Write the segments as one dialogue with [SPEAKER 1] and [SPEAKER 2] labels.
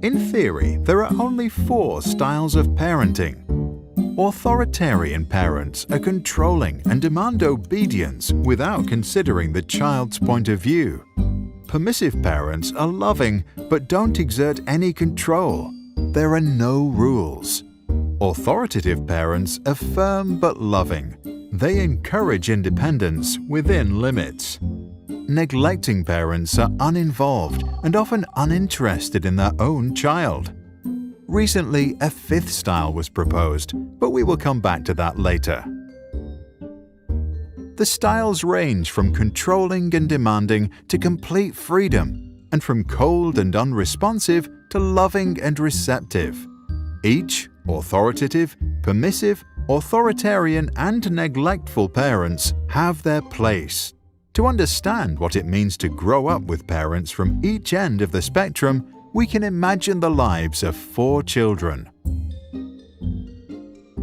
[SPEAKER 1] In theory, there are only 4 styles of parenting. Authoritarian parents are controlling and demand obedience without considering the child's point of view. Permissive parents are loving but don't exert any control. There are no rules. Authoritative parents are firm but loving. They encourage independence within limits. Neglecting parents are uninvolved and often uninterested in their own child. Recently, a 5th style was proposed, but we will come back to that later. The styles range from controlling and demanding to complete freedom, and from cold and unresponsive to loving and receptive. Each, authoritative, permissive, authoritarian, and neglectful parents have their place. To understand what it means to grow up with parents from each end of the spectrum, we can imagine the lives of 4 children.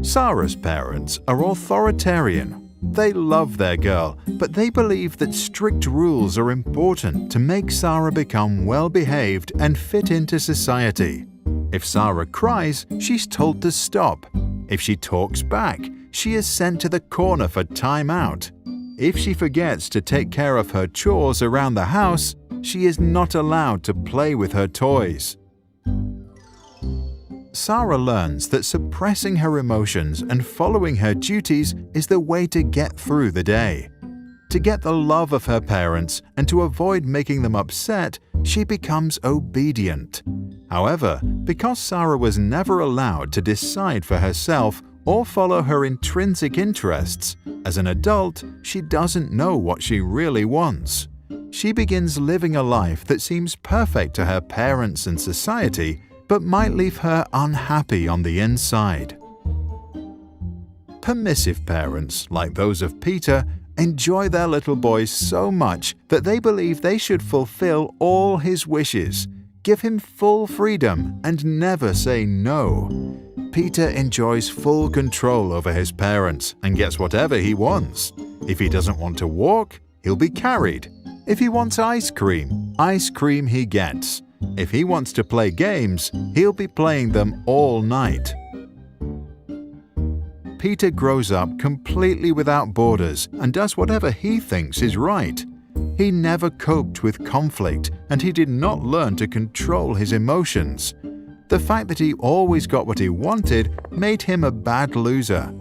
[SPEAKER 1] Sarah's parents are authoritarian. They love their girl, but they believe that strict rules are important to make Sarah become well-behaved and fit into society. If Sarah cries, she's told to stop. If she talks back, she is sent to the corner for time out. If she forgets to take care of her chores around the house, she is not allowed to play with her toys. Sarah learns that suppressing her emotions and following her duties is the way to get through the day. To get the love of her parents and to avoid making them upset, she becomes obedient. However, because Sarah was never allowed to decide for herself or follow her intrinsic interests, as an adult, she doesn't know what she really wants. She begins living a life that seems perfect to her parents and society, but might leave her unhappy on the inside. Permissive parents, like those of Peter, enjoy their little boys so much that they believe they should fulfill all his wishes, give him full freedom, and never say no. Peter enjoys full control over his parents and gets whatever he wants. If he doesn't want to walk, he'll be carried. If he wants ice cream he gets. If he wants to play games, he'll be playing them all night. Peter grows up completely without borders and does whatever he thinks is right. He never coped with conflict, and he did not learn to control his emotions. The fact that he always got what he wanted made him a bad loser.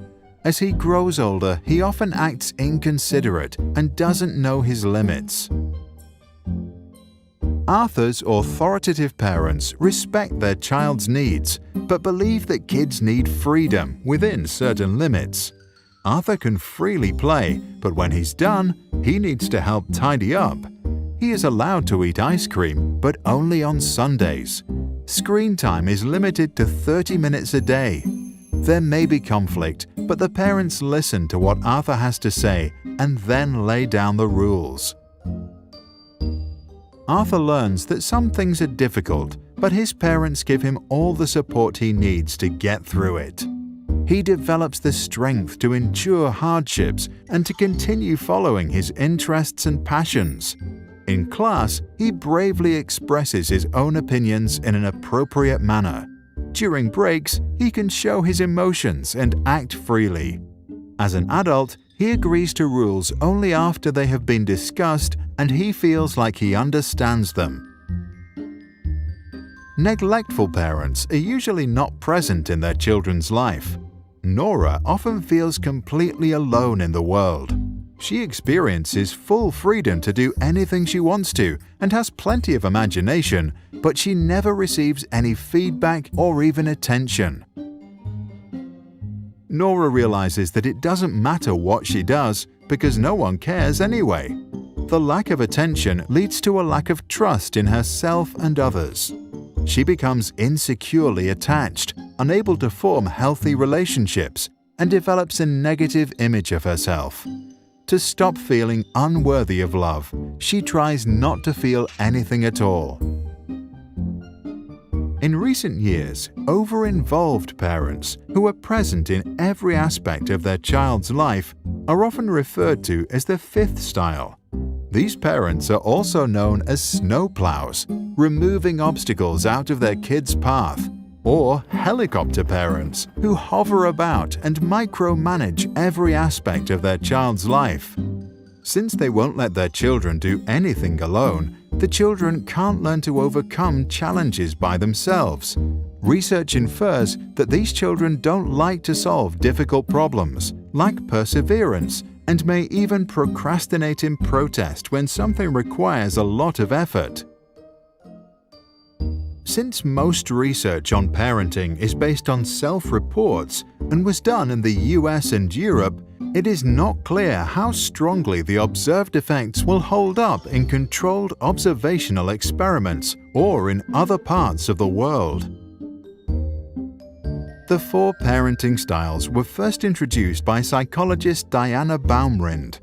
[SPEAKER 1] As he grows older, he often acts inconsiderate and doesn't know his limits. Arthur's authoritative parents respect their child's needs, but believe that kids need freedom within certain limits. Arthur can freely play, but when he's done, he needs to help tidy up. He is allowed to eat ice cream, but only on Sundays. Screen time is limited to 30 minutes a day. There may be conflict, but the parents listen to what Arthur has to say and then lay down the rules. Arthur learns that some things are difficult, but his parents give him all the support he needs to get through it. He develops the strength to endure hardships and to continue following his interests and passions. In class, he bravely expresses his own opinions in an appropriate manner. During breaks, he can show his emotions and act freely. As an adult, he agrees to rules only after they have been discussed and he feels like he understands them. Neglectful parents are usually not present in their children's life. Nora often feels completely alone in the world. She experiences full freedom to do anything she wants to and has plenty of imagination, but she never receives any feedback or even attention. Nora realizes that it doesn't matter what she does because no one cares anyway. The lack of attention leads to a lack of trust in herself and others. She becomes insecurely attached, unable to form healthy relationships, and develops a negative image of herself. To stop feeling unworthy of love, she tries not to feel anything at all. In recent years, over-involved parents who are present in every aspect of their child's life are often referred to as the 5th style. These parents are also known as snowplows. removing obstacles out of their kids' path, or helicopter parents who hover about and micromanage every aspect of their child's life. Since they won't let their children do anything alone, the children can't learn to overcome challenges by themselves. Research infers that these children don't like to solve difficult problems, lack perseverance, and may even procrastinate in protest when something requires a lot of effort. Since most research on parenting is based on self-reports and was done in the US and Europe, it is not clear how strongly the observed effects will hold up in controlled observational experiments or in other parts of the world. The 4 parenting styles were first introduced by psychologist Diana Baumrind.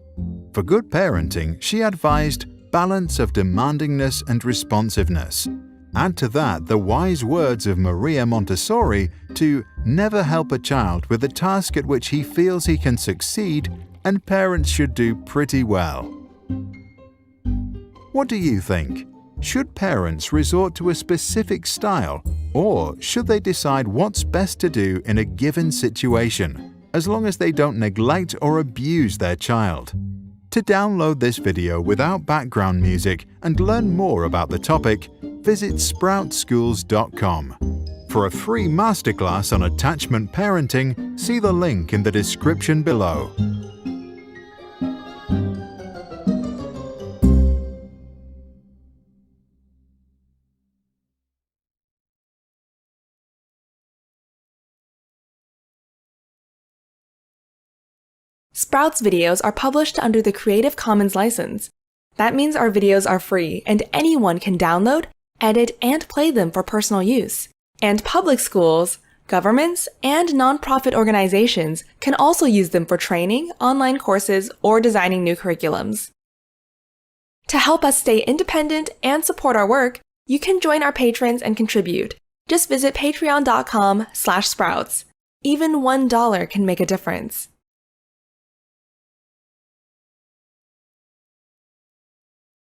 [SPEAKER 1] For good parenting, she advised balance of demandingness and responsiveness. Add to that the wise words of Maria Montessori to never help a child with a task at which he feels he can succeed, and parents should do pretty well. What do you think? Should parents resort to a specific style, or should they decide what's best to do in a given situation, as long as they don't neglect or abuse their child? To download this video without background music and learn more about the topic, visit SproutSchools.com. For a free masterclass on attachment parenting, see the link in the description below.
[SPEAKER 2] Sprouts videos are published under the Creative Commons license. That means our videos are free and anyone can download, edit, and play them for personal use. And public schools, governments, and nonprofit organizations can also use them for training, online courses, or designing new curriculums. To help us stay independent and support our work, you can join our patrons and contribute. Just visit patreon.com/sprouts. Even $1 can make a difference.